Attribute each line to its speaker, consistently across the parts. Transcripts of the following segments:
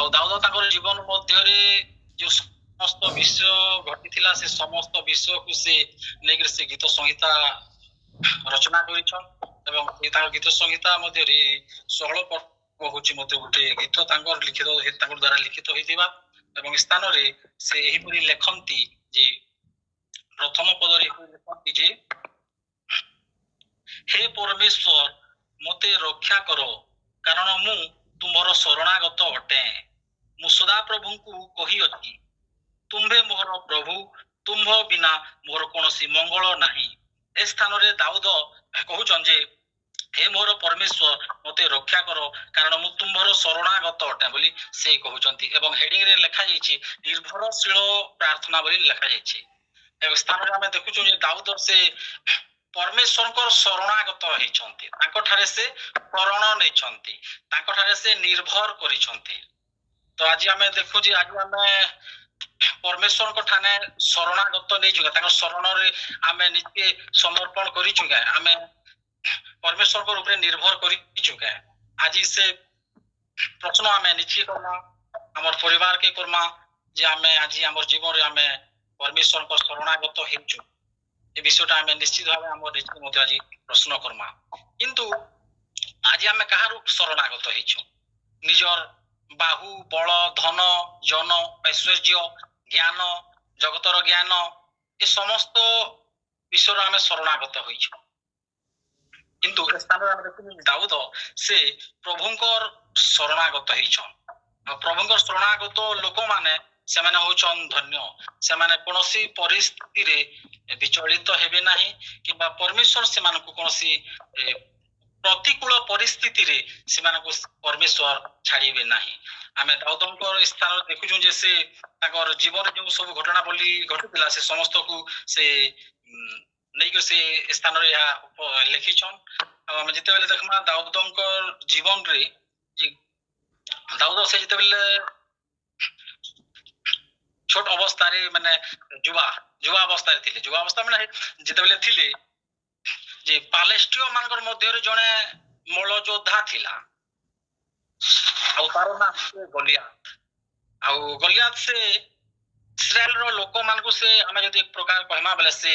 Speaker 1: ଆଉ ଦାଉଦ ତାଙ୍କର ଜୀବନ ମଧ୍ୟରେ ଯୋଉ ସମସ୍ତ ବିଷୟ ଘଟିଥିଲା ସେ ସମସ୍ତ ବିଷୟକୁ ସେ ନେଇକରି ସେ ଗୀତ ସଂହିତା ରଚନା କରିଛନ୍ ଏବଂ ତାଙ୍କର ଗୀତ ସଂହିତା ମଧ୍ୟରେ 16 ପର୍ବ ହଉଛି ମଧ୍ୟ ଗୋଟେ ଗୀତ ତାଙ୍କର ଦ୍ୱାରା ଲିଖିତ ହେଇଥିବା ଏବଂ ସ୍ଥାନରେ ସେ ଏହିପରି ଲେଖନ୍ତି ଯେ ପ୍ରଥମ ପଦରେ ଲେଖନ୍ତି ଯେ हे परमेश्वर मते रक्षा करो कारण मु तुमर शरणागत अटे मु सदा प्रभु को कही अछि तुम्भे मोर प्रभु तुम्भ बिना मोर कोनोसी मंगल नाही ए स्थान रे दाऊद कहउछन जे हे मोर परमेश्वर मते रक्षा करो कारण मु तुम्भर शरणागत अटे बोली से कहउछंती एवं हेडिंग रे लिखा जाईछि निर्भरशील प्रार्थना बोली लिखा जाईछि ए स्थान रे हमें देखुछु जे दाऊद से परमेश्वर को शरणागत होइछंती तांको ठारे से शरण नेछंती तांको ठारे से निर्भर करिछंती तो आज हमें देखु जे आज हमें परमेश्वर को ठाने शरणागत नै जुगा तांको शरण रे हमें नित्य समर्पण करि जुगा हमें परमेश्वर को ऊपर निर्भर करि जुगा आज से प्रश्न हमें निश्चय करना हमर परिवार के करना जे हमें आज हमर जीवन रे हमें परमेश्वर को शरणागत हेचु ए विषयटा हमें निश्चित भाव आम निश्चित आज प्रश्न करमा किंतु आज आम कहार शरणागत हेचु निजर बाहु बल धन जन ऐश्वर्य ज्ञान जगतर ज्ञान ए समस्त विषय आम शरणागत होइछु किंतु स्थान दाऊद से प्रभुंकर शरणागत हेछन प्रभुंकर शरणागत लोक माने सेमाने होचन धन्य सेमाने कोनोसी परिस्थिति रे विचलित हेबे नाही किबा परमेश्वर सेमानकु कोनोसी प्रतिकूल परिस्थिति रे सेमानकु परमेश्वर छाड़ीबे नाही आमे दाऊदंकर स्थान देखुछु जे से ताकर जीवन जो सब घटना बोली घटुतिला से समस्त को से नैको से स्थान रे लिखिछन हम जते बेले देखमा दाऊदंकर जीवन रे दाऊद से जते बेले छोट अवस्था रे माने जुवा अवस्था रे थिले जुवा अवस्था माने जते बेले थिले जे पालेस्टियो मानकर मध्य रे जने मल योद्धा थिला आ तार नाम गलियात से इस्राएल रो लोक मान को से हमें जदी एक प्रकार कहमा बेले से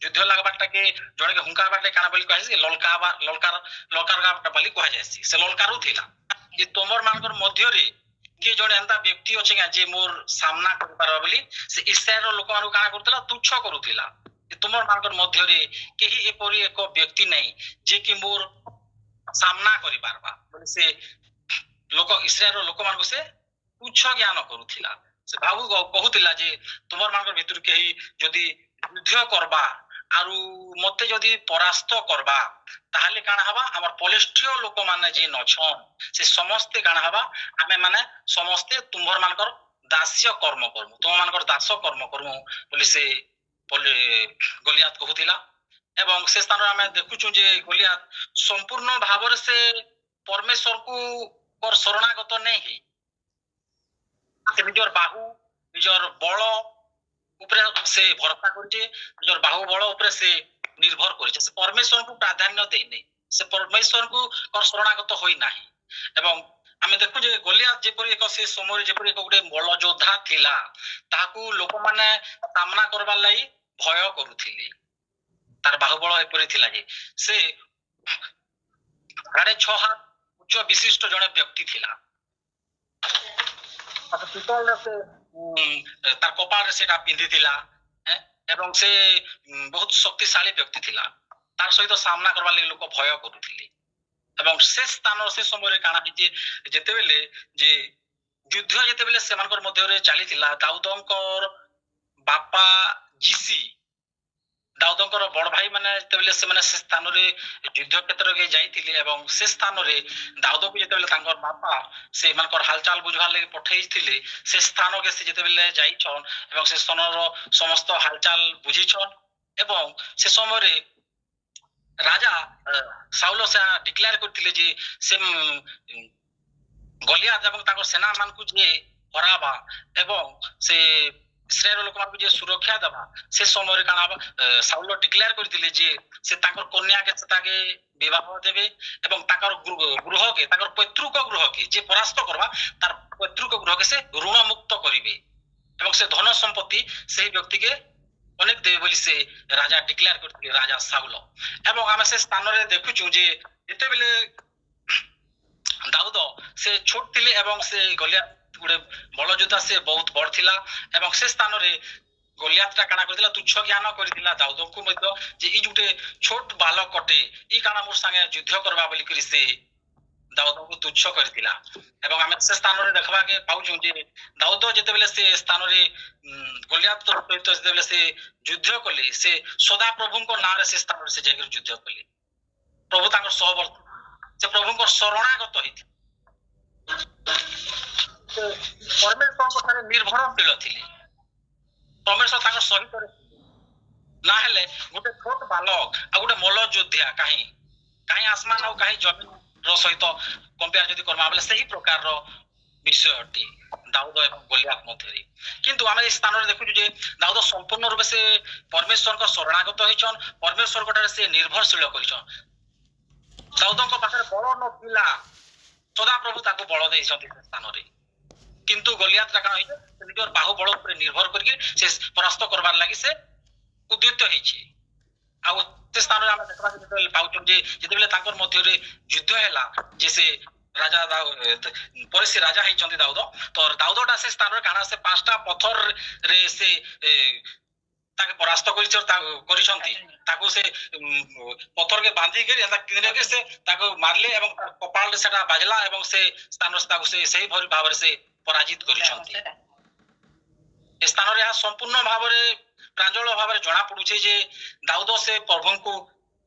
Speaker 1: युद्ध लागबाटा के जने के हुंका बाटे काना बोली कहै से ललकार गाटा बोली कहै जायसी से ललकारू थिला जे तोमर मानकर मध्य रे के जने एंता व्यक्ति अछि जे मोर सामना कर पारबा बोली से इस्राएल रो लोक मान काना करतला तुच्छ करूथिला जे तोमर मानकर मध्य रे केही एपरि एक व्यक्ति नै जे कि मोर सामना करि पारबा बोली से लोक इस्राएल रो लोक मान को से तुच्छ ज्ञान करूथिला से भाबु कहूतिला जे तोमर मानकर भितर केही जदी युद्ध करबा आरु मते जदी परास्त करबा ताहाले काना हबा हमर पलेस्टियो लोक माने जे नछन से समस्त काना हबा हमें माने समस्त तुमर मानकर दास्य कर्म करमु तुम मानकर दास कर्म करमु बोली से गलियात कहूतिला एवं से स्थान रे हमें देखुछु जे गलियात संपूर्ण भाव से परमेश्वर को कर शरणागत नै हे से निजर बाहु निजर बल ऊपर से भरोसा करछे निजर बाहु बल ऊपर से निर्भर करछे से परमेश्वर को प्राधान्य दे नै से परमेश्वर को कर शरणागत होई नाही एवं आमे देखु जे गलियात जेपरि एक से समय जेपरि एक गुटे बल योद्धा थिला ताकू लोक माने सामना करबा लई भय करूथिले तार बाहुबल एपरि थिला जे से 6.5 हाथ उच्च विशिष्ट जने व्यक्ति थिला पितल से तार कपाल रे सेटा पिंधी थिला एवं से बहुत शक्तिशाली व्यक्ति थिला तार सहित सामना करबा लई लोक भय करूथिले एवं से स्थान से समय काना जे जते बेले जे युद्ध जते बेले सेमानकर मध्य रे चली थिला दाऊदंकर बापा जीसी दाऊदंकर बड़ भाई माने जते बेले से माने से स्थान रे युद्ध क्षेत्र के जाईथिले एवं से स्थान रे दाऊद को जते बेले तांकर बापा से मानकर हालचाल बुझवा ले पठेई थिले से स्थान के से जते बेले जाई छन एवं से स्थान रो समस्त हालचाल बुझी छन एवं से समय रे राजा साउल से डिक्लेयर करथिले जे से गलियात एवं तांकर सेना मान को जे हराबा एवं से इस्राएल लोक मान को जे सुरक्षा दबा से समय रे काना साउल डिक्लेयर करथिले जे से तांकर कन्या के ताके विवाह देबे एवं तांकर गृह के तांकर पैतृक गृह के जे परास्त करबा तार पैतृक गृह के से ऋण मुक्त करिवे एवं से धन संपत्ति से व्यक्ति के अनेक देवे बोली से राजा डिक्लेयर करथिले राजा साउल एवं आमे से स्थान रे देखुछु जे जेते बेले दाऊद से छोट थिले एवं से गलियात गुडे बड़ योद्धा से बहुत बड़ थिला एवं से स्थान रे गलियातटा काना करथिला तुच्छ ज्ञान करथिला दाऊद को मध्य जे ई जुटे छोट बालक कटे ई काना मोर संगे युद्ध करबा बोली करी से दाऊद को तुच्छ करथिला एवं आमे से स्थान रे देखबा के पाउछु जे दाऊद जेते बेले से स्थान रे गलियात तो जेते बेले से युद्ध कले से सदा प्रभु को नाम रे से स्थान रे से जेकर युद्ध कले प्रभु तांकर सहवर्ती से प्रभु को शरणागत होइथि परमेश्वर को थारे निर्भरशील थिले परमेश्वर तांकर सहित ना हेले गोटे छोट बालक आ गोटे मल्ल योद्धा काहे काहे आसमान और काहे जमीन रो सहित कंपेयर जदी करबा बेले सही प्रकार रो विषय अटी दाऊद एवं गोलियात मध्यरे किंतु आमे इस स्थान रे देखु जे दाऊद संपूर्ण रूप से परमेश्वर को शरणागत होइछन परमेश्वर को से निर्भरशील करिछन दाऊद को पाखरे बड़ न पिला सदा प्रभु ताको बळ देइछन स्थान रे किंतु गोलियात रा काहे निजर बाहु बळ ऊपर निर्भर करके से परास्त करबार लागि से उद्यत होइछि आ से स्थान रे हम देखबा के पाउछन जे जेतेबेले तांकर मध्य रे युद्ध हैला जैसे राजा पर से राजा है दाऊद तो दाऊदटा से स्थान रे काना से पांचटा पत्थर रे से ताके परास्त करिसंती ताको से पत्थर के बांधी के एंदा किने के से ताको मारले एवं कपाल रे सेटा बाजला एवं से स्थान रे ताको से सही भरी भाव रे से पराजित करिसंती स्थान रे संपूर्ण भाव रे प्रांजल भाव रे जणा पडुछे जे दाऊद से प्रभु को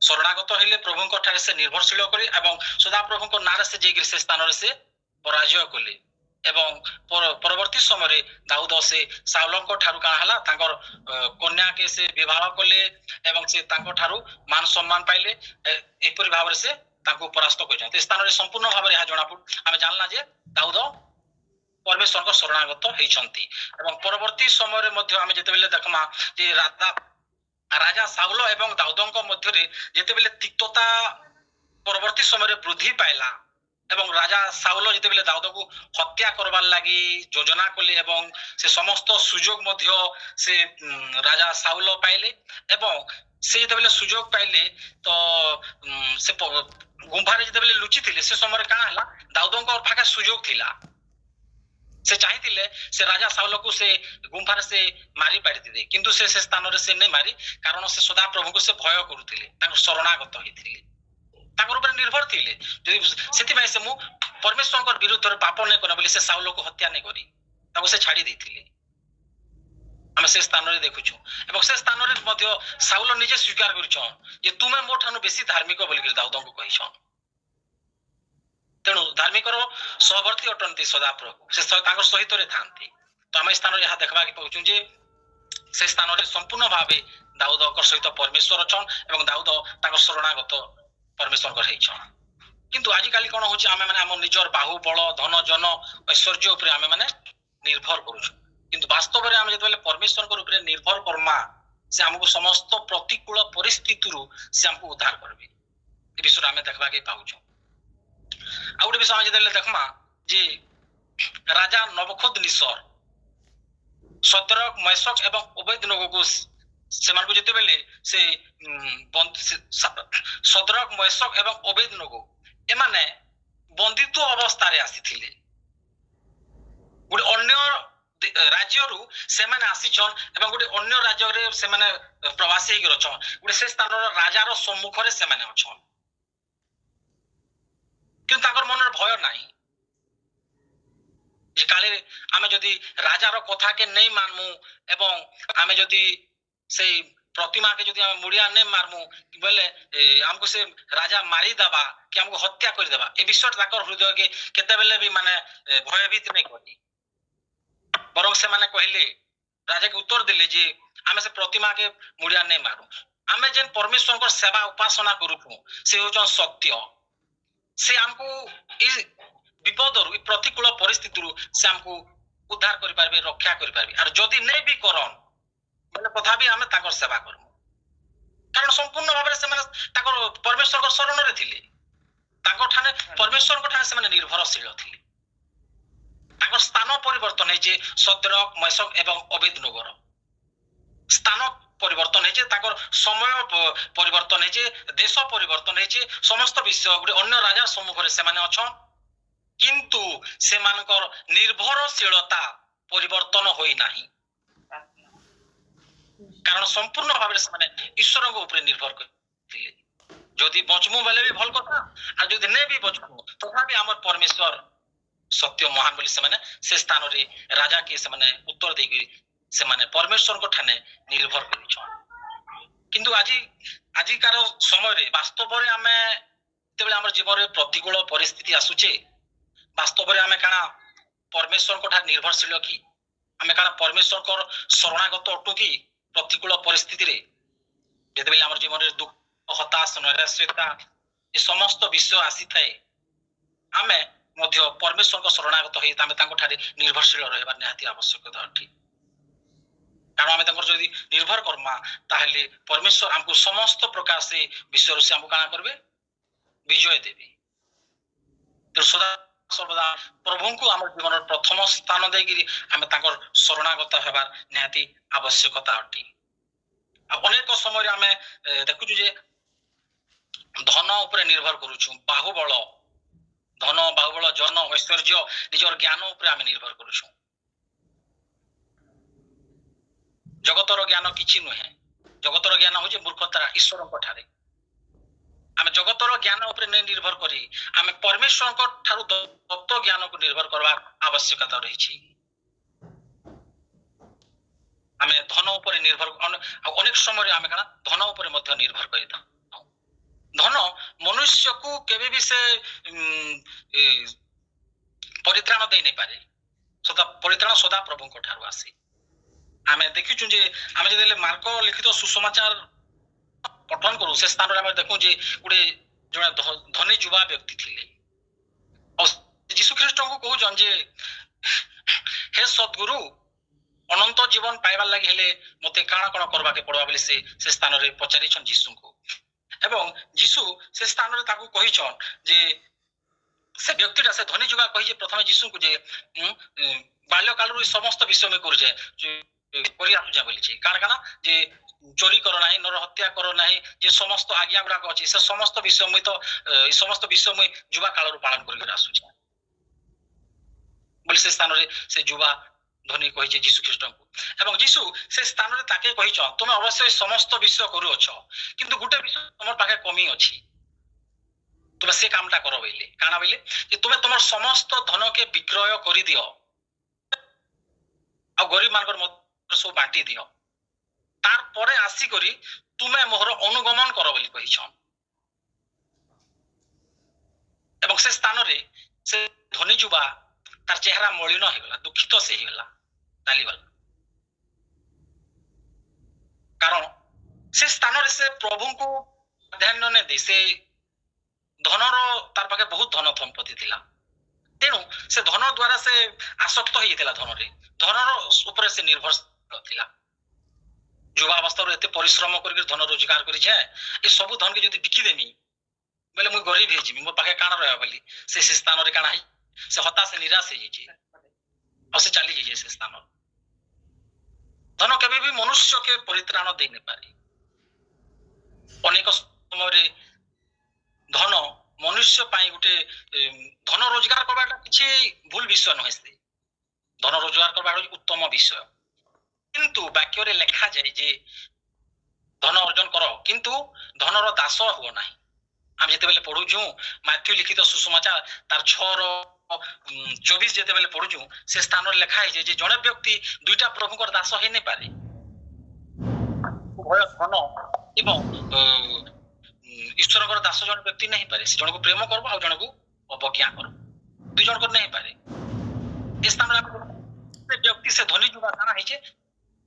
Speaker 1: शरणागत हेले प्रभु को ठारे से निर्भरशील करी एवं सदा प्रभु को नारे से जेगिर से स्थान रे से पराजय कले एवं परवर्ती समय रे दाऊद से साउल को ठारू का हला तांकर कन्या के से विवाह कले एवं से तांको ठारू मान सम्मान पाइले एपरि भाव रे से तांको परास्त करिसंते स्थान रे संपूर्ण भाव रे जणा पड आमे जानला जे दाऊद परमेश्वर को शरणागत होइछंती एवं परवर्ती समय रे मध्ये आमे जेते बेले देखमा जे राजा साउल एवं दाऊदଙ୍କ ମଧ୍ୟରେ ଯେତେବେଳେ ତିକ୍ତତା ପରବର୍ତ୍ତୀ ସମୟରେ ବୃଦ୍ଧି ପାଇଲା ଏବଂ ରାଜା ସାଉଲ ଯେତେବେଳେ ଦାଉଦକୁ ହତ୍ୟା କରବାର ଲାଗି ଯୋଜନା କଲେ ଏବଂ ସେ ସମସ୍ତ ସୁଯୋଗ ମଧ୍ୟ ସେ ରାଜା ସାଉଲ ପାଇଲେ ଏବଂ ସେ ଯେତେବେଳେ ସୁଯୋଗ ପାଇଲେ ତ ସେ ଗୁମ୍ଫାରେ ଯେତେବେଳେ ଲୁଚିଥିଲେ ସେ ସମୟରେ କାଣା ହେଲା ଦାଉଦଙ୍କ ପାଖେ ସୁଯୋଗ ଥିଲା से चाहिए से राजा साउल को से गुम्फार से मारी पारिथिले किंतु से स्थान रे से नहीं मारी कारण से सदा प्रभु को से भय करूथिले तांको शरणागत होइथिले तांकर ऊपर निर्भर थिले जदि सेति भाई से मु परमेश्वर को विरुद्ध रे पाप नै करबली से साउल को हत्या नै करी ताको से छाडी देथिले हम से स्थान रे देखुछु एवं से स्थान रे मध्ये साउल निजे स्वीकार करिछन जे तुमे मोठानु बेसी धार्मिक बोली दाऊद को कहिछन तेणु धार्मिक सहवर्ती अटंती सदा प्रभु से सहित थांती तो आम स्थान यहाँ देखा पाऊँ जे से स्थान रे संपूर्ण भाव दाऊद सहित परमेश्वर अच्छन एवं दाऊद शरणागत परमेश्वर किंतु आजिकल कौन हो आम मैंने आम निजर बाहु बल धन जन ऐश्वर्य उपर आम मैंने निर्भर करूँ किंतु वास्तव में आम जो परमेश्वर उपर निर्भर करमा से आमको समस्त प्रतिकूल परिस्थिति से आमको उद्धार करेंगे विषय आम देखा पाऊँ आ गोटे विषय जो देखमा जे राजा नबुकदनेस्सर सदरक मैशक एवं अबेदनगो को सेमानकु जेते बेले से सदरक मैशक एवं अबेदनगो एमाने बंदित्व अवस्था रे आसीथिले गोटे अन्य राज्य रु सेमाने आसीछन एवं गोटे अन्य राज्य रे सेमाने प्रवासी हेक रछन गोटे से स्थान राजा रो सम्मुख रे सेमाने अछन किंतु ताकर मन भय नाही जे काले आमे जदी राजा रो कथा के नहीं मानमु एवं आमे जदी से प्रतिमा के जदी आमे मुड़िया नहीं मारमु बोले हमको से राजा मारी दबा कि हमको हत्या कर देबा ए विषय ताकर हृदय के केते बेले भी माने भयभीत नहीं करी बरং से माने कहले राजा के उत्तर दिले जे आमे से प्रतिमा के मुड़िया नहीं मारू आमे जेन परमेश्वर को सेवा उपासना करू से होचन सत्य से हमको इस विपद प्रतिकूल परिस्थिति से हमको उद्धार कर पारबे रक्षा कर पारबे और जदि नहीं भी करन बोले कथा भी हमें ताकर सेवा करमु कारण संपूर्ण भाव से माने ताकर परमेश्वर को शरण रे थिले ताकर ठाने परमेश्वर को ठाने से माने निर्भरशील थिले ताकर परिवर्तन है सद्रक मैसक एवं अबेदनगर स्थान परिवर्तन है समय परिवर्तन है देश परिवर्तन है समस्त विषय गोटे अन्य राजा सम्मुख से अच्छा किंतु सेमानकर निर्भरशीलता परिवर्तन होई नाही कारण संपूर्ण भाव से ईश्वर ऊपर निर्भर करथिले जदि बचमु बेले भी भल कथा आ जदि नै भी बचमु तथापि हमर परमेश्वर सत्य महान बोली से स्थान रे राजा के से उत्तर देगी से परमेश्वर को ठाने निर्भर करिछन किंतु आजिकार समय रे वास्तव रे हमें तेबे हमर जीवन रे प्रतिकूल परिस्थिति आसुचे वास्तव रे हमें काना परमेश्वर को ठाने निर्भरशील की हमें काना परमेश्वर को शरणागत अटु की प्रतिकूल परिस्थिति रे जेतेबेले हमर जीवन रे दुख हताश नैराश्यता ये समस्त विषय आसी थाए आमे मध्य परमेश्वर को शरणागत होई तामे तांको ठारे निर्भरशील रहबा निहाती आवश्यकता अठी कारण आमे तांको जदी निर्भर करमा ताहले परमेश्वर हमको समस्त प्रकार से विषय से हमको काना करबे विजय देबे तो सदा सर्वदा प्रभु को हमर जीवन प्रथम स्थान देगिरी आमे तांको शरणागत हेबा निहाती आवश्यकता अठी अनेक समय आमे देखु जे धन ऊपर निर्भर करूछु बाहुबल धन बाहुबल जन ऐश्वर्य निजर ज्ञान ऊपर आमे निर्भर करूछु जगतर ज्ञान किछि नुहे जगतर ज्ञान होजे मूर्खता ईश्वर को ठारे आमे जगतर ज्ञान ऊपर नै निर्भर करी आमे परमेश्वर को ठारु दत्त ज्ञान को निर्भर करबा आवश्यकता रही छी आमे धन ऊपर निर्भर अनेक समय आमे काना धन ऊपर मध्य निर्भर करिता धन मनुष्य को केबे भी से परित्राण दे नै पारे सदा परित्राण सदा प्रभु को ठारु आसी आमे देखिछु जे आमे जेले मार्क लिखित सुसमाचार पठन करू से स्थान रे आमे देखु जे गुडे जने धनी युवा व्यक्ति थिले और यीशु ख्रीष्ट को कहू जन जे हे सद्गुरु अनंत जीवन पाइबार लागि हेले मते काना कोन करबा के पड़वा बोली से स्थान रे पचारि छन यीशु को एवं यीशु से स्थान रे ताकू कहि छन जे से व्यक्तिटा से धनी जुगा कहि जे प्रथम यीशु को जे बाल्यकाल रो समस्त विषय में कर जे करिया तुजा बोली छी काना काना जे चोरी करो नाही नर हत्या करो नाही जे समस्त आज्ञा गुडा को अछि से समस्त विषय में तो समस्त विषय में जुवा काल रो पालन करि आसु छी बोली से स्थान रे से जुवा धनी कहि जे यीशु ख्रीष्ट को एवं यीशु से स्थान रे ताके कहि छ तुम अवश्य समस्त विषय करू अछ किंतु गुटे विषय हमर पाके कमी अछि तुम से कामटा करो बोले काना बोले जे तुम तुमर समस्त धन के विक्रय करि दियो आ गरीब मानकर मत सो बांटी दियो तार परे आसी करी तुमे मोहर अनुगमन करो बोली कहि छ एवं से स्थान रे से धनी जुबा तार चेहरा मलिन हो गला दुखित से ही गला डाली वाला कारण से स्थान रे से प्रभु को ध्यान ने दे से धनर तार पाके बहुत धन संपत्ति थिला तेनु से धन द्वारा से आसक्त होई थिला धन रे धनर ऊपर से निर्भर थिला युवा अवस्था रे एते परिश्रम करके धन रोजगार करि जे ए सब धन के जदी बिकी देमी बेले मु गरीब हे जिमी मो पाके काना रहबा बोली से स्थान रे काना से हताश से निराश हो जाइए और से चली जाइए से स्थान धन केबे भी मनुष्य के परित्राण दे न पारे अनेक समय रे धन मनुष्य पाई गुटे धन रोजगार करबाटा किछि भूल विषय नहे से धन रोजगार करबा उत्तम विषय किंतु वाक्य रे लिखा जाय जे धन अर्जन करो किंतु धनर दास हो नाही हम जेते बेले पढु छु मैथ्यू लिखित सुसमाचार तार 6:24 जेते बेले पढु छु से स्थान रे लिखा है जे जने व्यक्ति दुईटा प्रभु को दास हे नै पारे भय धन एवं ईश्वर को दास जन व्यक्ति नहीं पारे से जन को प्रेम करबो आ जन को अवज्ञा करबो दुई जन को नहीं पारे इस स्थान रे व्यक्ति से धनी जुबा थाना है जे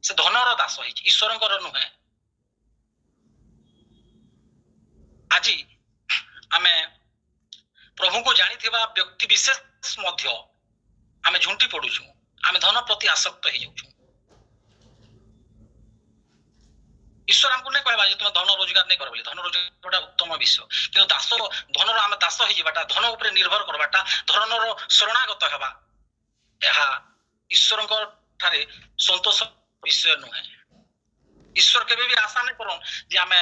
Speaker 1: से धनर दास है ईश्वर को नुहे आज आमे प्रभु को जानी थिबा व्यक्ति विशेष मध्य आमे झुंटी पडु छु आमे धन प्रति आसक्त हे जाउ छु ईश्वर हमको नहीं कहबा जे तुम धन रोजगार नहीं कर बोली धन रोजगार बड़ा उत्तम विषय किंतु दास धनर आमे दास हे जेबाटा धन ऊपर निर्भर करबाटा धनर शरणागत हेबा एहा ईश्वर ठारे संतोष विषय नुहे ईश्वर केबे भी आशा नहीं करन जे आमे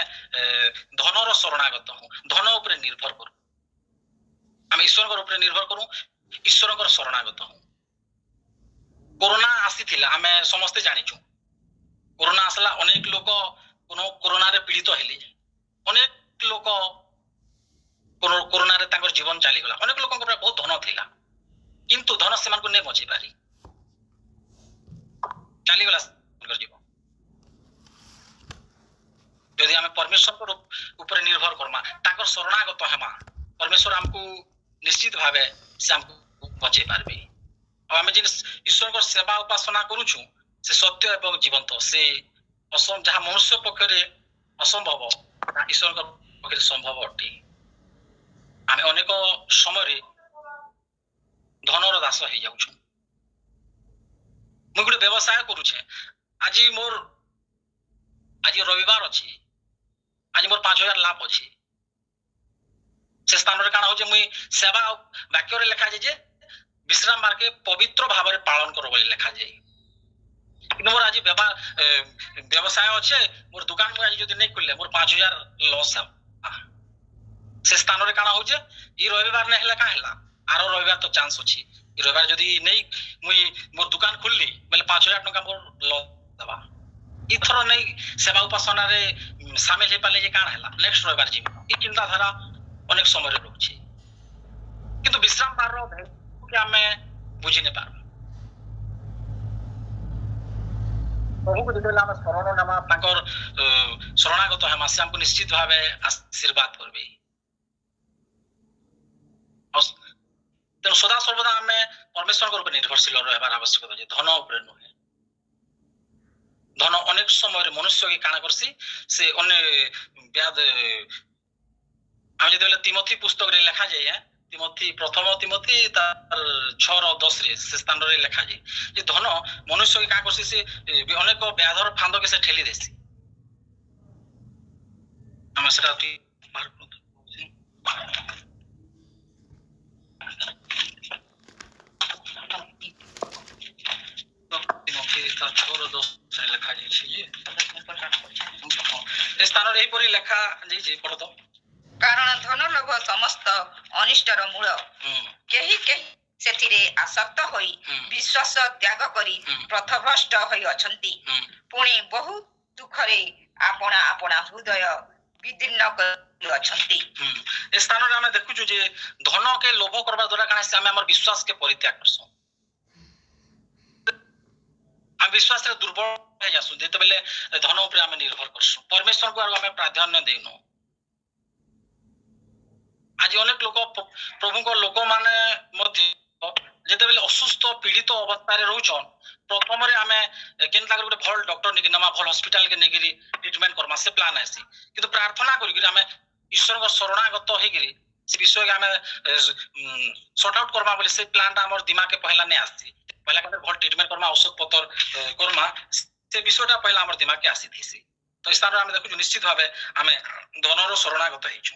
Speaker 1: धनर शरणागत हूँ धन उपरे निर्भर करू आम ईश्वर उपरे निर्भर करू ईश्वर शरणागत हूँ कोरोना आसी आमे समस्ते जानिछु कोरोना आसला अनेक लोक कोरोना रे पीड़ित हेले अनेक लोक कोरोना रे तांकर जीवन चली गला अनेक लोक बहुत धन थिला किंतु धन से नहीं बचे पारी चली गला जीवन यदि आम परमेश्वर ऊपर निर्भर करमा तांकर शरणागत हेमा परमेश्वर हमको निश्चित भावे से हमको बचे पारबे और आम जिन ईश्वर सेवा उपासना करूछु से सत्य एवं जीवंत से जहाँ मनुष्य पक्षरे असंभव ईश्वर पक्षरे संभव अटे आम अनेक समय धनर दास हो जाऊँ मुझे गोटे व्यवसाय करुचे आज मोर आज रविवार अच्छी आज मोर 5,000 लाभ अच्छी से स्थान काना हो मुई सेवा वाक्य लिखा जाए विश्राम मार के पवित्र भाव में पालन करो बोली लिखा जाए कि मोर आज व्यवसाय अच्छे मोर दुकान में आज नहीं खुले मोर 5,000 लॉस से स्थान काना हो रविवार नहीं है क्या आर रविवार तो चांस अच्छी रविवार जदि नहीं मुई मोर दुकान खुलली बोले 5,000 टका मोर लॉस दबा इथर नहीं सेवा उपासना रे शामिल हो पाले काण है नेक्स्ट रविवार जी ये चिंताधारा अनेक समय रोचे किंतु विश्राम बार के आम बुझी नहीं पार प्रभु को जो शरण नमा शरणागत हेमा से हमको निश्चित भाव आशीर्वाद करबे तेणु सदा सर्वदा आम परमेश्वर ऊपर निर्भरशील रहा आवश्यकता है धन उपर नुहे धन अनेक समय मनुष्य की काना करसी से अन्य व्याध आम जो तिमोथी पुस्तक रे लिखा जाए तिमोथी प्रथम तिमोथी 6:10 से स्थान रे लिखा जाए जे धन मनुष्य की का करसी से अनेक व्याधर फांद के से ठेली देसी हम सेटा
Speaker 2: कारण धन लोभ समस्त अनिष्टर मूल केही केही सेथिरे आसक्त होई विश्वास त्याग करी पथभ्रष्ट होई अछंती पुणी बहु दुखरे आपना आपना हृदय विदीर्ण कर अछंती
Speaker 1: ए स्थान रे हम देखुछु जे धन के लोभ करबा द्वारा काना से हम हमर विश्वास के परित्याग करसु हम विश्वास रे दुर्बल हो जासु जेते बेले धन ऊपर हम निर्भर करसु परमेश्वर को हम प्राधान्य देनु आज अनेक लोक प्रभु को लोक माने मध्य जेते बेले असुस्थ पीड़ित अवस्था रे रहउछन प्रथम रे हमें केनता गोटे भल डॉक्टर निकि नमा भल हॉस्पिटल के निकि ट्रीटमेंट करमा से प्लान आसी किंतु प्रार्थना करी हमें ईश्वर को शरणागत होइकरी से विषय के हमें सॉर्ट आउट करमा बोले से प्लान हमर दिमाग के पहला नहीं आसी पहला के भल ट्रीटमेंट करमा औषध पत्र करमा से विषयटा पहला हमर दिमाग के आसी थीसी तो इस तरह हम देखु निश्चित भाबे हमें धनर शरणागत हिछु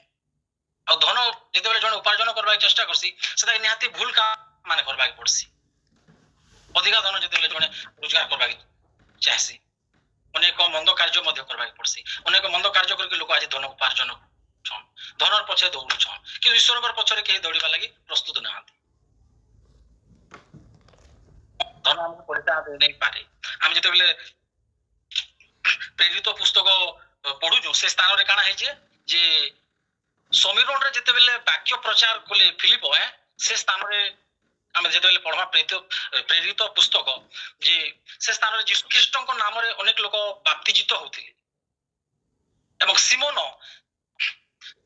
Speaker 1: आ धन जेते बेले जण उपार्जन करबा चेष्टा करसी सेटा निहाती भूल का माने करबा पड़सी अधिका धन जेते बेले जण रोजगार करबा चाहसी अनेक मंद कार्य मध्य करबा पड़सी अनेक मंद कार्य करके लोक आज धन उपार्जन छन धनर पछे दौड़ छन कि ईश्वर कर पछरे के दौड़ीबा लागि प्रस्तुत नहांती धन हमको परिता दे नहीं पारे हम जेते बेले प्रेरित पुस्तक पढु जो से स्थान रे काना है जे समीरण रे जेते बेले वाक्य प्रचार कोले फिलिप है से स्थान रे हम जेते बेले पढवा प्रेरित पुस्तक जे से स्थान रे यीशु ख्रीष्ट को नाम रे अनेक लोक बाप्तिजित होथिले एवं सिमोन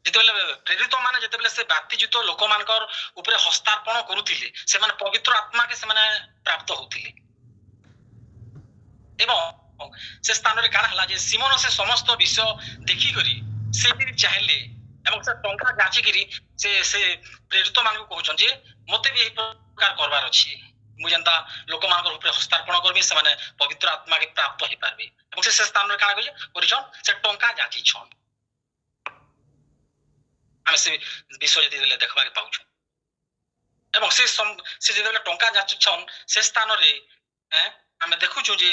Speaker 1: जेते बेले प्रेरित माने जेते बेले से बाप्तिजित लोक मानकर ऊपर हस्तार्पण करूथिले से माने पवित्र आत्मा के से माने प्राप्त होथिले एवं से स्थान रे काना हला जे सिमोन से समस्त विषय देखि करी से भी चाहले एवं से टंका जाची गिरी से प्रेरित मान को कहउछन जे मते भी एही प्रकार करबार अछि मु जनता लोक मान ऊपर हस्तार्पण करबी से माने पवित्र आत्मा के प्राप्त होई पारबे एवं से स्थान रे काना करिछन से टंका जाची छन हम से विषय जति देले देखबा के पाउछु एवं से जे टंका जाची छन से स्थान रे आमे देखुछु जे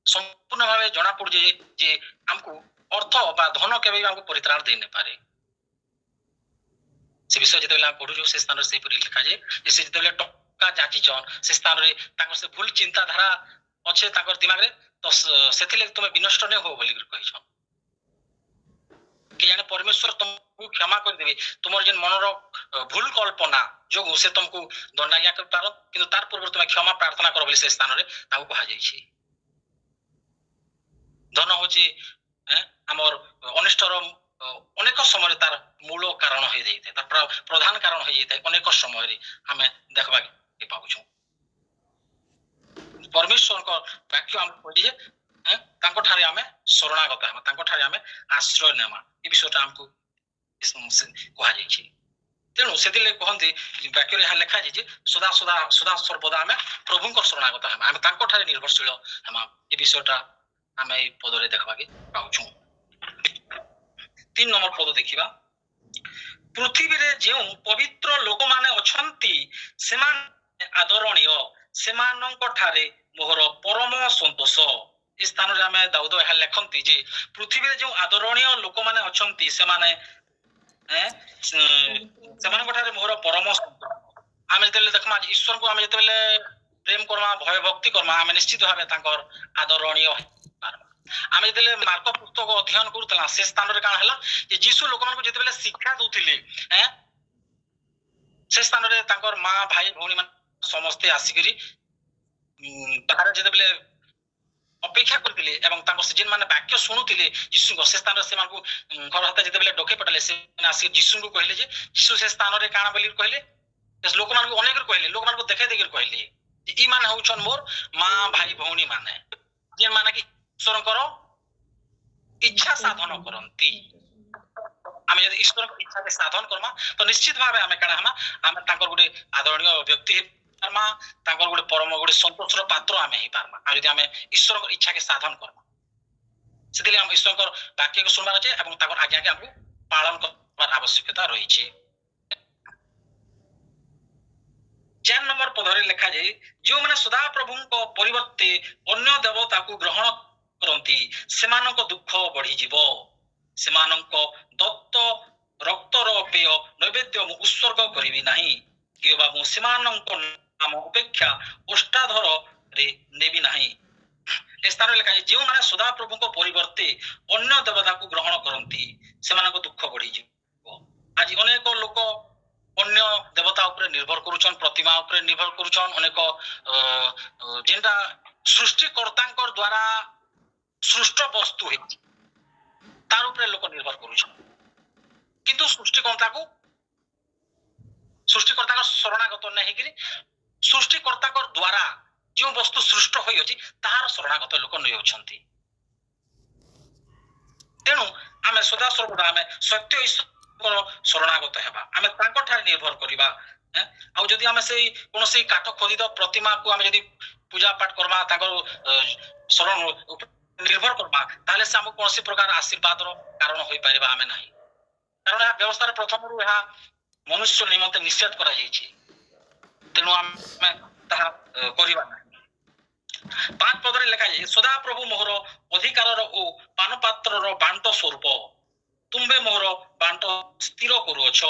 Speaker 1: संपूर्ण भाव जना पड़े जे हमको अर्थ बा धन केबे हमको परित्राण दे न पारे से विषय जेते पढ़ु से स्थान से लिखा जाए से जेते टका जाची छन से स्थान रे ताकर से भूल चिंता धारा अच्छे ताकर दिमाग रे तो सेथिले तुमे विनष्ट ने हो बोली कहि छन कि जाने परमेश्वर तुमको क्षमा कर देबे तुमर जेन मनर भूल कल्पना जो से तुमको दंडाज्ञा कर पारो किंतु तार पूर्व तुम क्षमा प्रार्थना करो बोली से स्थान रे ताऊ कहा जाई छी धन होची हमर अनिष्टर अनेक समय तार मूल कारण हो जाए तार प्रधान कारण हो जाए अनेक समय रे हमें देखबा के पाउछु परमेश्वर को वाक्य हम पढ़ी जे तांको ठारे हमें शरणागत हम तांको ठारे हमें आश्रय नेमा ए विषयटा हमको कहा जाई छी तेणु सेदिले कहंती वाक्य रे लिखा जाय जे सदा सदा सदा सर्वदा हमें प्रभु को शरणागत हम तांको ठारे निर्भरशील हम ए विषयटा हमें ए पद रे देखबा के पाउछु 3 नंबर पद देखिबा पृथ्वी रे जे पवित्र लोक माने अछंती सेमान आदरणीय सेमानंक ठारे मोहर परम संतोष ए स्थान रे हमें दाऊद एहा लेखंती जे पृथ्वी रे जो आदरणीय लोक माने अछंती से माने सेमानंक ठारे मोहर परम संतोष आमे जेते देखमा ईश्वर को आमे जेते प्रेम करमा भय भक्ति करमा आमे निश्चित भाबे तांकर आदरणीय आमे जेते मार्क पुस्तक अध्ययन करूतला से स्थान रे कान हला जे यीशु लोक मान को जेते शिक्षा दोथिले से स्थान रे तांकर मां भाई भौणी मान समस्त आसिकरी तार जेते अपेक्षा करथिले एवं तांको सिजन माने वाक्य सुनुथिले यीशु को से स्थान रे से मान को घर हाथ जेते डके पटाले से आसी यीशु को कहले जे यीशु से स्थान रे काना बोली कहले लोक मान को अनेक कहले लोक मान को देखे देखे कहले ई माने होछन मोर मां भाई भौणी माने जे माने कि ईश्वर करो इच्छा साधन करंती आमे यदि ईश्वर को इच्छा के साधन करमा तो निश्चित भाबे आमे काना हम तांकर गुडे आदरणीय व्यक्ति परमा तांकर गुडे परम गुडे संतोषर पात्र आमे ही परमा आ यदि आमे ईश्वर को इच्छा के साधन करमा सेदिले हम ईश्वर को वाक्य को सुनबार छै एवं ताकर आज्ञा के हमको पालन करबार आवश्यकता रही छै 4 नंबर पदरे लिखा जाय जो माने सदा प्रभु को परिवर्ते अन्य देवता को ग्रहण करंती सेमानक दुख बढ़ी जीवो सेमानक दत्त रक्तर पेय नैवेद्य मु उत्सर्ग करिवि नाही किबा मु सेमानक नाम अपेक्षा अष्टाधर रे नेबि नाही ए स्थान लिखा जे माने सदा प्रभु को परिवर्ते अन्य देवता को ग्रहण करंती सेमानक दुख बढ़ी जीवो आज अनेक लोक अन्य देवता ऊपर निर्भर करूछन प्रतिमा ऊपर निर्भर करूछन अनेक जेंटा सृष्टिकर्तांकर द्वारा सृष्ट वस्तु है तार ऊपर लोक निर्भर करूछन किंतु सृष्टिकर्ता का शरणागत नै हेकरी सृष्टिकर्ता को द्वारा जो वस्तु सृष्ट होई अछि तार शरणागत लोक नै होछंती तेनु आमे सदा सर्वदा आमे सत्य ईश्वर शरणागत हेबा आमे तांको ठार निर्भर करिबा आ जदि आमे से कोनोसी काठ खोदित प्रतिमा को आमे जदि पूजा पाठ करबा तांको शरण निर्भर करबा ताले से हम कोनोसी प्रकार आशीर्वाद रो कारण होई परिबा आमे नाही कारण आ व्यवस्था रे प्रथम रु एहा मनुष्य निमंते निषेध करा जाय छी तेनु आमे ता करिबा नाही 5 पदरे लिखा जाय सदा प्रभु मोहर अधिकार रो ओ पानपात्र रो बांट स्वरूप तुम्बे मोर बांट स्थिर करूछ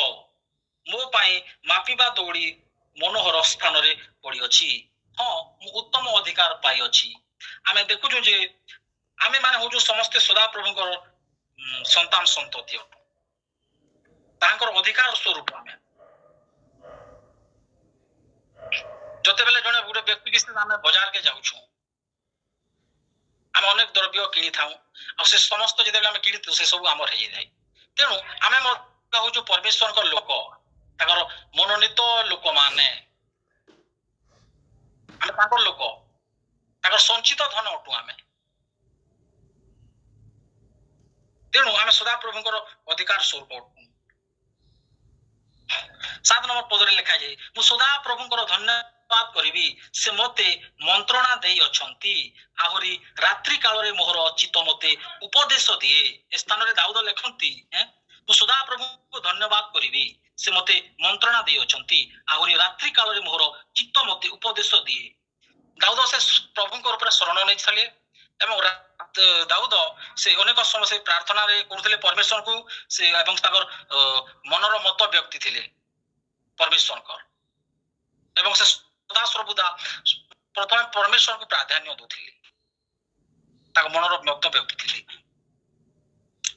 Speaker 1: मो पाई मापिबा दौड़ी मनोहर स्थान रे पड़ी अछि हां मु उत्तम अधिकार पाई अछि आमे देखु जे आमे माने हो जो समस्त सदा प्रभु को संतान संतति तांकर अधिकार स्वरूप आमे जते बेले जने गुडे व्यक्ति के से आमे बाजार के जाउ छु आमे अनेक द्रव्य किनि थाउ आ से समस्त जते बेले आमे किनि से सब हमर हे जाय तेनु आमे हो जो परमेश्वर को लोक ताकर मनोनीत लोक माने आमे ताकर लोक ताकर संचित धन अटु आमे तेनु आमे सदा प्रभु को अधिकार स्वरूप 7 नंबर पदरे लिखा जाय मु सदा प्रभु को धन्यवाद करिवि से मते मंत्रणा देई अछंती आहुरी रात्रि काल रे मोहर चित्त मते उपदेश दिए स्थान रे दाऊद लेखंती मु सदा प्रभु को धन्यवाद करिवि से मते मंत्रणा देई अछंती आहुरी रात्रि काल रे मोहर चित्त मते उपदेश दिए दाऊद से ପ୍ରଭୁଙ୍କ ଉପରେ ଶରଣ ନେଇଥିଲେ ଏବଂ ଦାଉଦ ସେ ଅନେକ ସମୟ ସେ ପ୍ରାର୍ଥନାରେ କରୁଥିଲେ ପରମେଶ୍ୱରଙ୍କୁ ସେ ଏବଂ ତାଙ୍କର ମନର ମତ ବ୍ୟକ୍ତି ଥିଲେ ପରମେଶ୍ୱରଙ୍କର ଏବଂ ସେ ସଦା ସର୍ବଦା ପ୍ରଥମେ ପରମେଶ୍ୱରଙ୍କୁ ପ୍ରାଧାନ୍ୟ ଦେଉଥିଲେ ତାଙ୍କ ମନର ମତ ବ୍ୟକ୍ତି ଥିଲେ।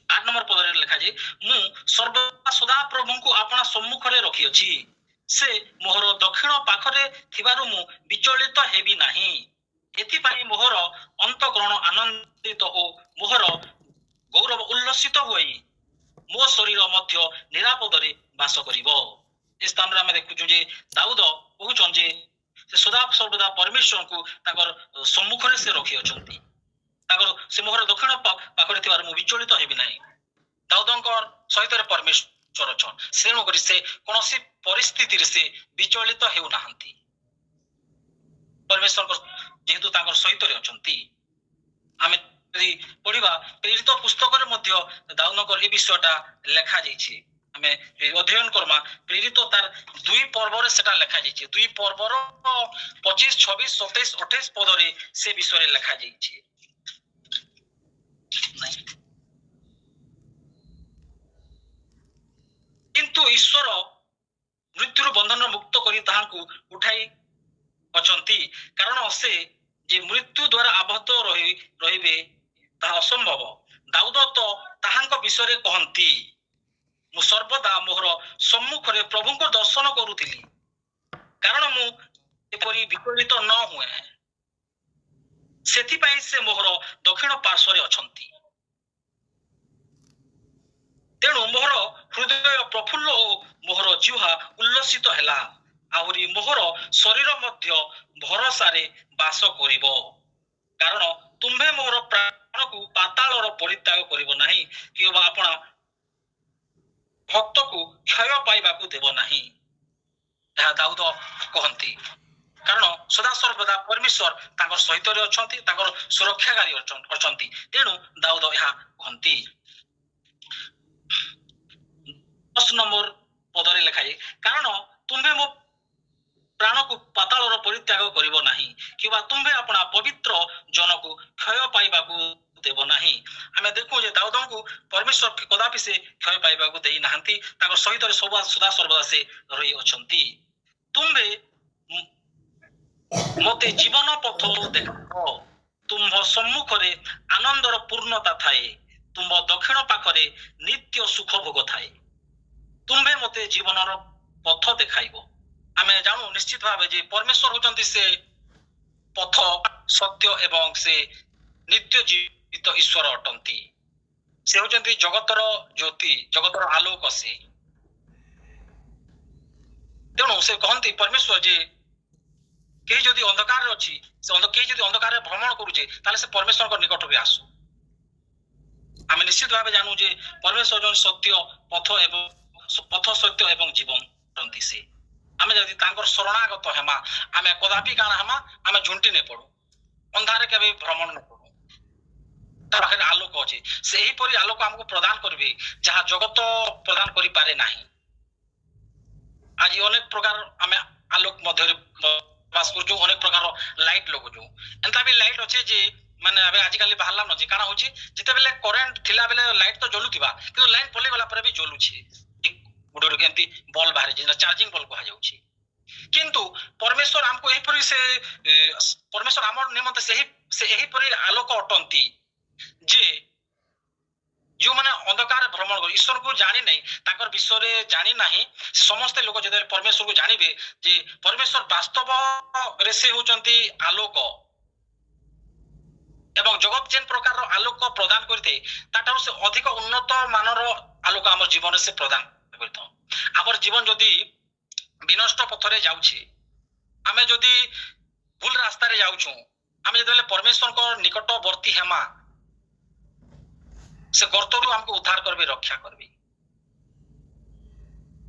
Speaker 1: 8 ନମ୍ବର ପଦରେ ଲେଖାଯାଏ ମୁଁ ସର୍ବଦା ସଦା ପ୍ରଭୁଙ୍କୁ ଆପଣା ସମ୍ମୁଖରେ ରଖିଅଛି ସେ ମୋହର ଦକ୍ଷିଣ ପାଖରେ ଥିବାରୁ ମୁଁ ବିଚଳିତ ହେବି ନାହିଁ। ଏଥିପାଇଁ ମୋହର ଅନ୍ତଃକରଣ ଆନନ୍ଦିତ ଓ ମୋହର ଗୌରବ ଉଲ୍ଲସିତ ହୋଇ ମୋ ଶରୀର ମଧ୍ୟ ନିରାପଦରେ ବାସ କରିବ। ଏ ସ୍ଥାନରେ ଆମେ ଦେଖୁଛୁ ଯେ ଦାଉଦ କହୁଛନ୍ ଯେ ସେ ସଦା ସର୍ବଦା ପରମେଶ୍ୱରଙ୍କୁ ତାଙ୍କର ସମ୍ମୁଖରେ ସେ ରଖିଅଛନ୍ତି ତାଙ୍କର ସେ ମୋହର ଦକ୍ଷିଣ ପାଖରେ ଥିବାରୁ ମୁଁ ବିଚଳିତ ହେବି ନାହିଁ। ଦାଉଦଙ୍କର ସହିତ ପରମେଶ୍ୱର ଅଛନ୍ ତେଣୁ କରି ସେ କୌଣସି ପରିସ୍ଥିତିରେ ସେ ବିଚଳିତ ହେଉନାହାନ୍ତି ପରମେଶ୍ୱରଙ୍କ ଯେହେତୁ ତାଙ୍କର ସହିତ ଅଛନ୍ତି। ଆମେ ଯଦି ପଢିବା ପ୍ରେରିତ ପୁସ୍ତକରେ ମଧ୍ୟ ଦାଉଦଙ୍କର ଏ ବିଷୟଟା ଲେଖାଯାଇଛି। ଆମେ ଅଧ୍ୟୟନ କର୍ମା ପ୍ରେରିତ ତାର 2 ପର୍ବରେ ସେଟା ଲେଖାଯାଇଛି 2 ପର୍ବର 25, 26, 27, 28 ପଦରେ ସେ ବିଷୟରେ ଲେଖାଯାଇଛି। କିନ୍ତୁ ଈଶ୍ୱର ମୃତ୍ୟୁର ବନ୍ଧନ ମୁକ୍ତ କରି ତାହାଙ୍କୁ ଉଠାଇ ଅଛନ୍ତି କାରଣ ସେ ଯେ ମୃତ୍ୟୁ ଦ୍ୱାରା ଆବଦ୍ଧ ରହିବେ ତାହା ଅସମ୍ଭବ। ଦାଉଦ ତ ତାହାଙ୍କ ବିଷୟରେ କହନ୍ତି ମୁଁ ସର୍ବଦା ମୋହର ସମ୍ମୁଖରେ ପ୍ରଭୁଙ୍କ ଦର୍ଶନ କରୁଥିଲି କାରଣ ମୁଁ ଏପରି ବିଚଳିତ ନ ହୁଏ ସେଥିପାଇଁ ସେ ମୋହର ଦକ୍ଷିଣ ପାର୍ଶ୍ୱରେ ଅଛନ୍ତି। ତେଣୁ ମୋହର ହୃଦୟ ପ୍ରଫୁଲ୍ଲ ଓ ମୋହର ଜିହ୍ୱା ଉଲ୍ଲସିତ ହେଲା ଆହୁରି ମୋହର ଶରୀର ମଧ୍ୟ ଭରସାରେ ବାସ କରିବ କାରଣ ତୁମ୍ଭେ ମୋହର ପ୍ରାଣକୁ ପାତାଳର ପରିତ୍ୟାଗ କରିବ ନାହିଁ କିମ୍ବା ଆପଣା ଭକ୍ତକୁ କ୍ଷୟ ପାଇବାକୁ ଦେବ ନାହିଁ। ଏହା ଦାଉଦ କହନ୍ତି କାରଣ ସଦା ସର୍ବଦା ପରମେଶ୍ୱର ତାଙ୍କର ସହିତ ଅଛନ୍ତି ତାଙ୍କର ସୁରକ୍ଷାକାରୀ ଅଛନ୍ତି ତେଣୁ ଦାଉଦ ଏହା କହନ୍ତି। 10 ନମ୍ବର ପଦରେ ଲେଖାଯାଏ କାରଣ ତୁମ୍ଭେ ମୋ ପ୍ରାଣକୁ ପାତାଳର ପରିତ୍ୟାଗ କରିବ ନାହିଁ କିମ୍ବା ତୁମ୍ଭେ ଆପଣା ପବିତ୍ର ଜନକୁ କ୍ଷୟ ପାଇବାକୁ ଦେବ ନାହିଁ। ଆମେ ଦେଖୁ ଯେ ଦାଉଦଙ୍କୁ ପରମେଶ୍ୱର କଦାପି ସେ କ୍ଷୟ ପାଇବାକୁ ଦେଇନାହାନ୍ତି ତାଙ୍କ ସହିତ ସଦା ସର୍ବଦା ସେ ରହି ଅଛନ୍ତି। ତୁମ୍ଭେ ମୋତେ ଜୀବନ ପଥ ଦେଖାଅ ତୁମ୍ଭ ସମ୍ମୁଖରେ ଆନନ୍ଦର ପୂର୍ଣ୍ଣତା ଥାଏ ତୁମ୍ଭ ଦକ୍ଷିଣ ପାଖରେ ନିତ୍ୟ ସୁଖ ଭୋଗ ଥାଏ। ତୁମ୍ଭେ ମୋତେ ଜୀବନର ପଥ ଦେଖାଇବ। ଆମେ ଜାଣୁ ନିଶ୍ଚିତ ଭାବେ ଯେ ପରମେଶ୍ୱର ହେଉଛନ୍ତି ସେ ପଥ ସତ୍ୟ ଏବଂ ସେ ନିତ୍ୟ ଜୀବିତ ଈଶ୍ୱର ଅଟନ୍ତି। ସେ ହେଉଛନ୍ତି ଜଗତର ଜ୍ୟୋତି ଜଗତର ଆଲୋକ ସେ। ତେଣୁ ସେ କହନ୍ତି ପରମେଶ୍ୱର ଯେ କେହି ଯଦି ଅନ୍ଧକାରରେ ଅଛି କେହି ଯଦି ଅନ୍ଧକାରରେ ଭ୍ରମଣ କରୁଛେ ତାହେଲେ ସେ ପରମେଶ୍ୱରଙ୍କ ନିକଟକୁ ଆସୁ। ଆମେ ନିଶ୍ଚିତ ଭାବେ ଜାଣୁ ଯେ ପରମେଶ୍ୱର ଜଣେ ସତ୍ୟ ପଥ ସତ୍ୟ ଏବଂ ଜୀବନ ଅଟନ୍ତି ସେ। ଆମେ ଯଦି ତାଙ୍କର ଶରଣାଗତ ହେମା ଆମେ କଦାପି କାଣା ହେମା ଆମେ ଝୁଣ୍ଟି ନେଇ ପଡୁ ଅନ୍ଧାରେ କେବେ ଭ୍ରମଣ ନ କରୁ। ତା ପାଖରେ ଆଲୋକ ଅଛି ସେହିପରି ଆଲୋକ ଆମକୁ ପ୍ରଦାନ କରିବେ ଯାହା ଜଗତ ପ୍ରଦାନ କରିପାରେ ନାହିଁ। ଆଜି ଅନେକ ପ୍ରକାର ଆମେ ଆଲୋକ ମଧ୍ୟରେ ବାସ କରୁଛୁ ଅନେକ ପ୍ରକାର ଲାଇଟ ଲଗାଉଛୁ ଏନ୍ତା ବି ଲାଇଟ ଅଛି ଯେ ମାନେ ଏବେ ଆଜିକାଲି ବାହାରିଲା ନ ଯେ କାଣା ହଉଛି ଯେତେବେଳେ କରେଣ୍ଟ ଥିଲା ବେଲେ ଲାଇଟ ତ ଜଳୁଥିବା କିନ୍ତୁ ଲାଇଟ ପଳେଇ ଗଲା ପରେ ବି ଜଳୁଛି ଗୋଟେ ଏମିତି ବଲ୍ବ ବାହାରି ଚାର୍ଜିଂ ବଲ୍ବ କୁହାଯାଉଛି। କିନ୍ତୁ ପରମେଶ୍ୱର ଆମକୁ ଏହିପରି ସେ ପରମେଶ୍ୱର ଆମର ନିମନ୍ତେ ସେ ଏହିପରି ଆଲୋକ ଅଟନ୍ତି ଯେ ଯେଉଁମାନେ ଅନ୍ଧକାର ଭ୍ରମଣ କରି ଈଶ୍ୱରକୁ ଜାଣି ନାହିଁ ତାଙ୍କର ବିଷୟରେ ଜାଣି ନାହିଁ ସମସ୍ତେ ଲୋକ ଯେତେବେଳେ ପରମେଶ୍ୱରକୁ ଜାଣିବେ ଯେ ପରମେଶ୍ୱର ବାସ୍ତବରେ ସେ ହେଉଛନ୍ତି ଆଲୋକ ଏବଂ ଜଗତ ଯେନ୍ ପ୍ରକାରର ଆଲୋକ ପ୍ରଦାନ କରିଥାଏ ତାଠାରୁ ସେ ଅଧିକ ଉନ୍ନତ ମାନର ଆଲୋକ ଆମର ଜୀବନରେ ସେ ପ୍ରଦାନ କରିଥାଉ। ଆମର ଜୀବନ ଯଦି ବିନଷ୍ଟ ପଥରେ ଯାଉଛି ଆମେ ଯଦି ଭୁଲ ରାସ୍ତାରେ ଯାଉଛୁ ଆମେ ଯେତେବେଳେ ପରମେଶ୍ୱରଙ୍କ ନିକଟବର୍ତ୍ତୀ ହେମା ସେ ଗର୍ତ୍ତରୁ ଆମକୁ ଉଦ୍ଧାର କରିବେ ରକ୍ଷା କରିବେ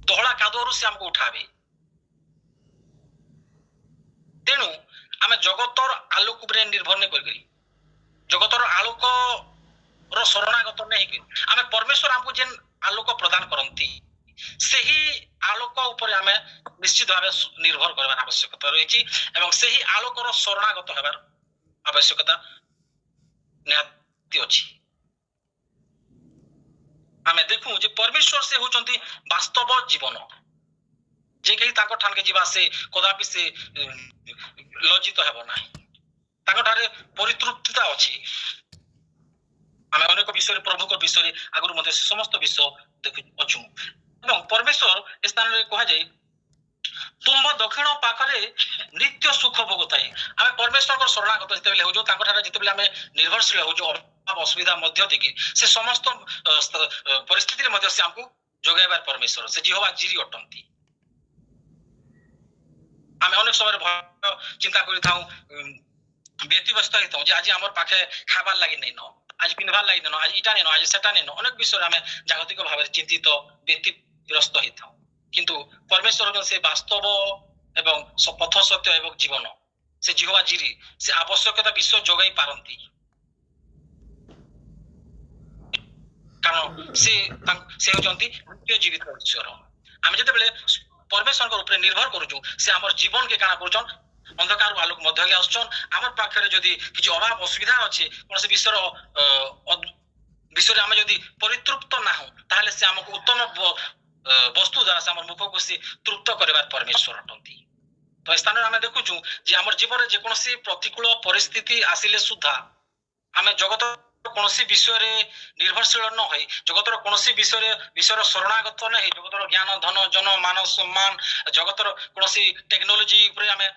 Speaker 1: ଦହଳା କାଦୁଅରୁ ସେ ଆମକୁ ଉଠାବେ। ତେଣୁ ଆମେ ଜଗତର ଆଲୋକ ଉପରେ ନିର୍ଭର ନେଇ କରିକରି ଜଗତର ଆଲୋକର ଶରଣାଗତ ନେଇକି ଆମେ ପରମେଶ୍ୱର ଆମକୁ ଯେନ୍ ଆଲୋକ ପ୍ରଦାନ କରନ୍ତି ସେହି ଆଲୋକ ଉପରେ ଆମେ ନିଶ୍ଚିତ ଭାବେ ନିର୍ଭର କରିବାର ଆବଶ୍ୟକତା ରହିଛି ଏବଂ ସେହି ଆଲୋକର ଶରଣାଗତ ହେବାର आवश्यकता निहाती अछि। आमे देखू जे परमेश्वर से होचंती वास्तव जीवन जे कही ताको ठान के जीवा से कदापि से लज्जित हेबो नाही ताको ठारे परितृप्तता अछि। आमे अनेक विषय प्रभु को विषय आगुर मते समस्त विषय देखि अछु एवं परमेश्वर स्थान रे कहा जाय तुम दक्षिण पाखरे नित्य सुख भोगताई। आमे परमेश्वर को शरणागत जते बेले हो जो ताको ठारे जते बेले आमे निर्भरशील हो जो अभाव असुविधा मध्य देखि से समस्त परिस्थिति रे मध्य से हमको जोगाइबार परमेश्वर से यहोवा जिरी अटंती। आमे अनेक समय चिंता करि थाउ व्यतिव्यस्त होई थाउ जे आज हमर पाखे खाबार लागि नै न आज पिनबार लागि न आज इटा नै न आज सेटा नै न अनेक विषय आमे जागतिक भाव चिंतित व्यतिग्रस्त होई थाउ किंतु परमेश्वर से वास्तव एवं पथ सत्य एवं जीवन से यहोवा जिरी से आवश्यकता विश्व जोगाई पारंती कारण से होचंती नित्य जीवित ईश्वर। आमे जते बेले परमेश्वर को ऊपर निर्भर करूछु से हमर जीवन के काना करूछन अंधकार आलोक मध्य के आछन हमर पाखरे जदी किछ अभाव असुविधा अछि कोन से विषय आमे जदी परितृप्त ना हो ताले से हमको उत्तम वस्तु द्वारा से हमर मुख को से तृप्त करबार परमेश्वर अटंती। तो स्थान आमे देखुछु जे हमर जीवन रे जे कोनसी प्रतिकूल परिस्थिति आसिले सुधा आमे जगत कोनसी विषय रे निर्भरशील न होई जगतर कोनसी विषय शरणागत न होई जगतर ज्ञान धन जन मान सम्मान जगतर कोनसी टेक्नोलॉजी ऊपर आमे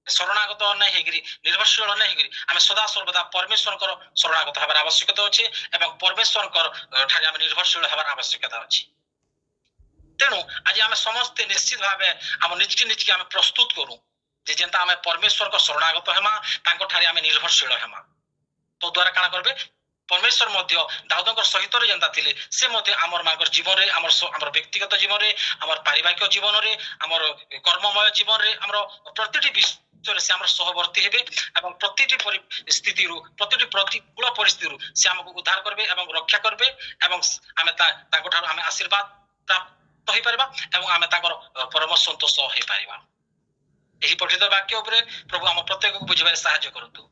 Speaker 1: शरणागत न हेगिरी निर्भरशील न हेगिरी आमे सदा सर्वदा परमेश्वर कर शरणागत हबार आवश्यकता अछि एवं परमेश्वर कर ठारे आमे निर्भरशील हबार आवश्यकता अछि। तेनु आज आमे समस्त निश्चित भाबे हम निजके आमे प्रस्तुत करू जे जेंता आमे परमेश्वर को शरणागत हेमा तांको ठारे आमे निर्भरशील हेमा तो द्वारा काना करबे परमेश्वर मध्य दाऊदकर सहित रे जेंता थिले से मते हमर मानकर जीवन रे हमर व्यक्तिगत जीवन रे हमर पारिवारिक जीवन रे हमर कर्ममय जीवन रे हमर प्रतिटी विषय से हमर सहवर्ती हेबे एवं प्रतिटी परिस्थिति रु प्रतिटी प्रतिकूल परिस्थिति रु से हमको उद्धार करबे एवं रक्षा करबे एवं आमे ताको ठार आमे आशीर्वाद प्राप्त होई परबा एवं आमे ताकर परम संतोष होई परबा। एही पठित वाक्य ऊपर प्रभु हम प्रत्येक को बुझिबारे सहायता करंतु।